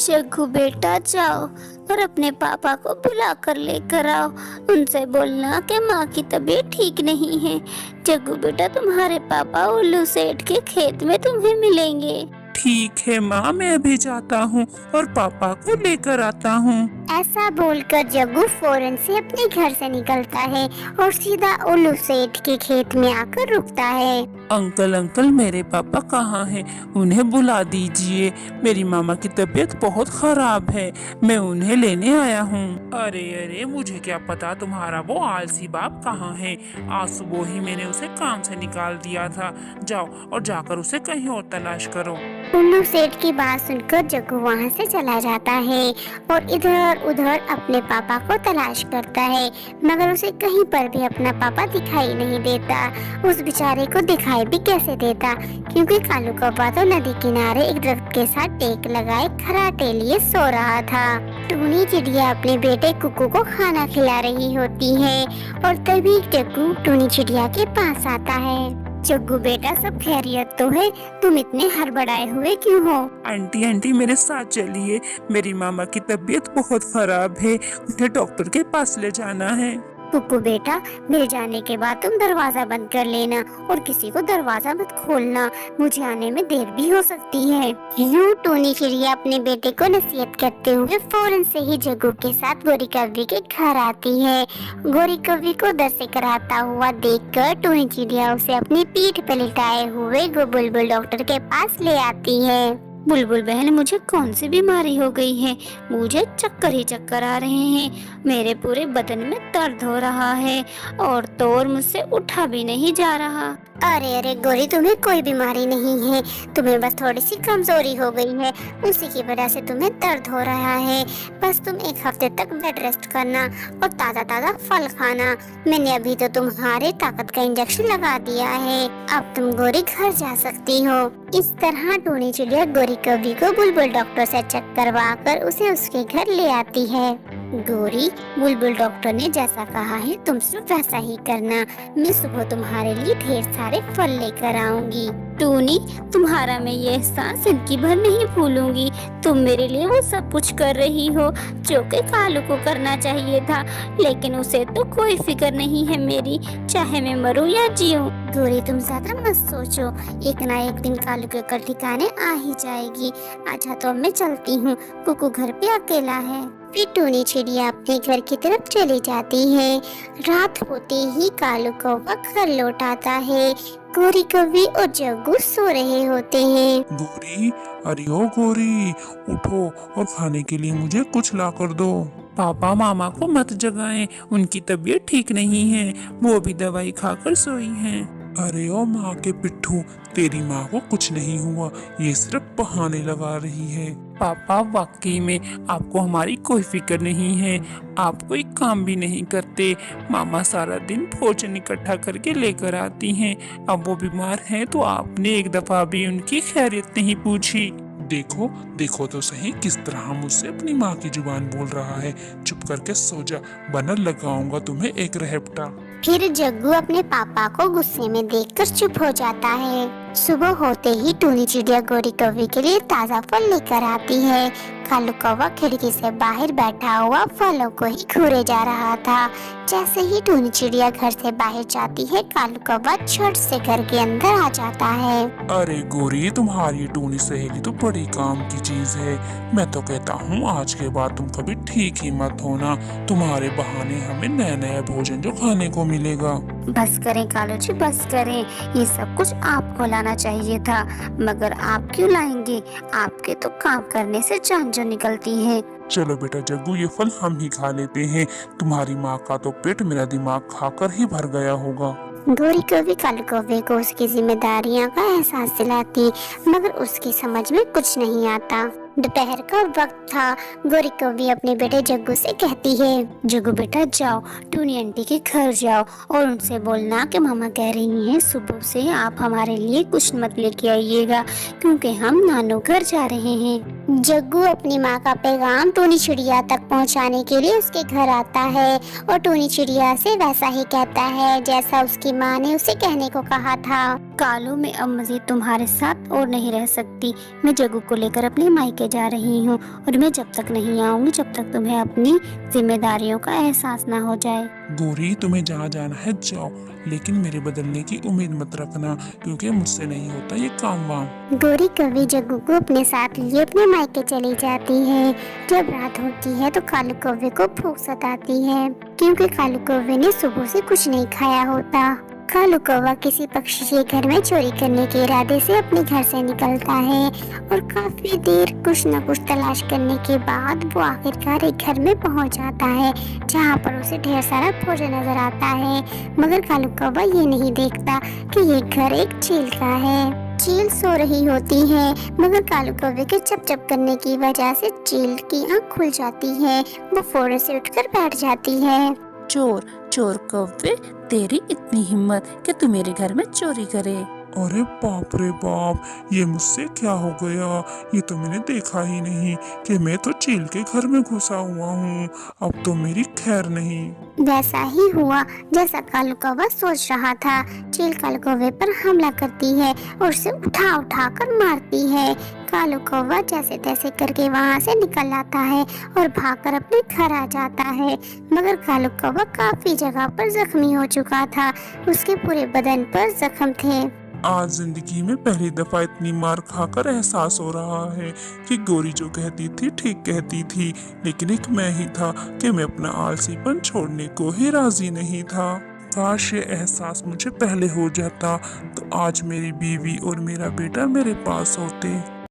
जग्गू बेटा जाओ और अपने पापा को बुला कर लेकर आओ। उनसे बोलना कि माँ की तबीयत ठीक नहीं है। जग्गू बेटा तुम्हारे पापा उल्लू सेठ के खेत में तुम्हें मिलेंगे। ठीक है माँ, मैं अभी जाता हूँ और पापा को लेकर आता हूँ। ऐसा बोलकर जग्गू फौरन से अपने घर से निकलता है और सीधा उल्लू सेठ के खेत में आकर रुकता है। अंकल अंकल, मेरे पापा कहाँ हैं? उन्हें बुला दीजिए। मेरी मामा की तबीयत बहुत खराब है, मैं उन्हें लेने आया हूँ। अरे अरे, मुझे क्या पता तुम्हारा वो आलसी बाप कहाँ है। आज सुबह ही मैंने उसे काम से निकाल दिया था। जाओ और जाकर उसे कहीं और तलाश करो। उल्लू सेठ की बात सुनकर जग्गू वहाँ से चला जाता है और इधर उधर अपने पापा को तलाश करता है, मगर उसे कहीं पर भी अपना पापा दिखाई नहीं देता। उस बेचारे को दिखाई भी कैसे देता, क्योंकि कालू कौवा तो नदी किनारे एक दरख्त के साथ टेक लगाए खराटे लिए सो रहा था। टूनी चिड़िया अपने बेटे कुकू को खाना खिला रही होती है और तभी जग्गू टूनी चिड़िया के पास आता है। जग्गू बेटा, सब खैरियत तो है? तुम इतने हड़बड़ाए हुए क्यों हो? आंटी आंटी, मेरे साथ चलिए। मेरी मामा की तबीयत बहुत खराब है, उन्हें डॉक्टर के पास ले जाना है। कुकू बेटा, मिल जाने के बाद तुम दरवाजा बंद कर लेना और किसी को दरवाजा मत खोलना, मुझे आने में देर भी हो सकती है। यूं टूनी चिड़िया अपने बेटे को नसीहत करते हुए फौरन से ही जग्गू के साथ गोरी कव्वी के घर आती है। गोरी कव्वी को दर से कराता हुआ देखकर टूनी चिड़िया उसे अपनी पीठ पर लिटाए हुए बुलबुल डॉक्टर के पास ले आती है। बुलबुल बहन, मुझे कौन सी बीमारी हो गई है? मुझे चक्कर ही चक्कर आ रहे हैं, मेरे पूरे बदन में दर्द हो रहा है और तो और मुझसे उठा भी नहीं जा रहा। अरे अरे गोरी, तुम्हें कोई बीमारी नहीं है, तुम्हें बस थोड़ी सी कमजोरी हो गई है, उसी की वजह से तुम्हें दर्द हो रहा है। बस तुम 1 हफ्ते तक बेड रेस्ट करना और ताज़ा ताज़ा फल खाना। मैंने अभी तो तुम्हारे ताकत का इंजेक्शन लगा दिया है, अब तुम गोरी घर जा सकती हो। इस तरह टूनी चिड़िया गोरी कव्वी को बुलबुल डॉक्टर से चेक करवा कर उसे उसके घर ले आती है। गोरी, बुलबुल डॉक्टर ने जैसा कहा है तुम सिर्फ वैसा ही करना। मैं सुबह तुम्हारे लिए ढेर सारे फल लेकर आऊंगी। टूनी, तुम्हारा मैं ये एहसान जिंदगी भर नहीं भूलूंगी। तुम मेरे लिए वो सब कुछ कर रही हो जो कि कालू को करना चाहिए था, लेकिन उसे तो कोई फिक्र नहीं है मेरी, चाहे मैं मरूं या जीऊं। गोरी, तुम ज्यादा मत सोचो, एक ना एक दिन कालू के कल ठिकाने आ ही जाएगी। अच्छा तो अब मैं चलती हूँ, कुकू घर पे अकेला है। फिर टूनी चिड़िया अपने घर की तरफ चली जाती है। रात होते ही कालू कौवा घर लौट आता है। गोरी कव्वी और जग्गू सो रहे होते हैं। गोरी, अरे ओ गोरी, उठो और खाने के लिए मुझे कुछ ला कर दो। पापा मामा को मत जगाएं, उनकी तबीयत ठीक नहीं है, वो भी दवाई खाकर सोई हैं। अरे ओ माँ के पिट्ठू, तेरी माँ को कुछ नहीं हुआ, ये सिर्फ बहाने लगा रही है। पापा, वाकई में आपको हमारी कोई फिक्र नहीं है, आप कोई काम भी नहीं करते। मामा सारा दिन भोजन इकट्ठा करके लेकर आती हैं, अब वो बीमार हैं तो आपने एक दफा भी उनकी खैरियत नहीं पूछी। देखो देखो तो सही किस तरह मुझसे अपनी माँ की जुबान बोल रहा है। चुप करके सो जा, वरना लगाऊंगा तुम्हें एक रहपटा। फिर जग्गू अपने पापा को गुस्से में देखकर चुप हो जाता है। सुबह होते ही टूनी चिड़िया गोरी कव्वी के लिए ताज़ा फल लेकर आती है। कालू कौवा खिड़की से बाहर बैठा हुआ फलों को ही घूरे जा रहा था। जैसे ही टूनी चिड़िया घर से बाहर जाती है, कालू कौवा झट से घर के अंदर आ जाता है। अरे गोरी, तुम्हारी टूनी सहेली तो बड़ी काम की चीज है। मैं तो कहता हूँ आज के बाद तुम कभी ठीक ही मत होना, तुम्हारे बहाने हमें नया नया भोजन जो खाने को मिलेगा। बस करें कालू जी, बस करें, ये सब कुछ आपको लाना चाहिए था, मगर आप क्यों लाएंगे? आपके तो काम करने से जान जो निकलती है। चलो बेटा जग्गू, ये फल हम ही खा लेते हैं, तुम्हारी माँ का तो पेट मेरा दिमाग खाकर ही भर गया होगा। गोरी कव्वी कालू कौवे को उसकी जिम्मेदारियां का एहसास दिलाती, मगर उसकी समझ में कुछ नहीं आता। दोपहर का वक्त था। गोरी कव्वी अपने बेटे जग्गू से कहती है, जग्गू बेटा जाओ, टूनी आंटी के घर जाओ और उनसे बोलना कि मामा कह रही हैं सुबह से आप हमारे लिए कुछ मत लेके आइएगा, क्योंकि हम नानू घर जा रहे हैं। जग्गू अपनी माँ का पैगाम टूनी चिड़िया तक पहुँचाने के लिए उसके घर आता है और टूनी चिड़िया से वैसा ही कहता है जैसा उसकी माँ ने उसे कहने को कहा था। कालू, मैं अब मजीद तुम्हारे साथ और नहीं रह सकती। मैं जग्गू को लेकर अपने मायके जा रही हूँ और मैं जब तक नहीं आऊंगी जब तक तुम्हें अपनी जिम्मेदारियों का एहसास ना हो जाए। गौरी, तुम्हें जहाँ जाना है जाओ, लेकिन मेरे बदलने की उम्मीद मत रखना, क्योंकि मुझसे नहीं होता ये काम वाम। गौरी कभी जग्गू को अपने साथ लिए अपने मायके चली जाती है। जब रात होती है तो कालू कौवे को भूख सताती है, क्योंकि कालू कौवे ने सुबह से कुछ नहीं खाया होता। कालू कौवा किसी पक्षी के घर में चोरी करने के इरादे से अपने घर से निकलता है और काफी देर कुछ न कुछ तलाश करने के बाद वो आखिरकार एक घर में पहुंच जाता है, जहां पर उसे ढेर सारा भोजन नजर आता है। मगर कालू कौवा ये नहीं देखता कि ये घर एक चील का है। चील सो रही होती है, मगर कालू कौवे के चप चप करने की वजह से चील की आंख खुल जाती है। वो फौरन से उठकर बैठ जाती है। चोर चोर कौवे, तेरी इतनी हिम्मत कि तू मेरे घर में चोरी करे। अरे बाप रे बाप, ये मुझसे क्या हो गया? ये तो मैंने देखा ही नहीं कि मैं तो चील के घर में घुसा हुआ हूँ। अब तो मेरी खैर नहीं। वैसा ही हुआ जैसा कालू कौवा सोच रहा था। चील कालू कौवे पर हमला करती है और उसे उठा उठा कर मारती है। कालू कौवा जैसे तैसे करके वहाँ से निकल आता है और भागकर अपने घर आ जाता है। मगर कालू कौवा काफी जगह पर जख्मी हो चुका था, उसके पूरे बदन पर जख्म थे। आज जिंदगी में पहली दफा इतनी मार खाकर एहसास हो रहा है कि गौरी जो कहती थी ठीक कहती थी, लेकिन एक मैं ही था कि मैं अपना आलसीपन छोड़ने को ही राजी नहीं था। काश ये एहसास मुझे पहले हो जाता तो आज मेरी बीवी और मेरा बेटा मेरे पास होते।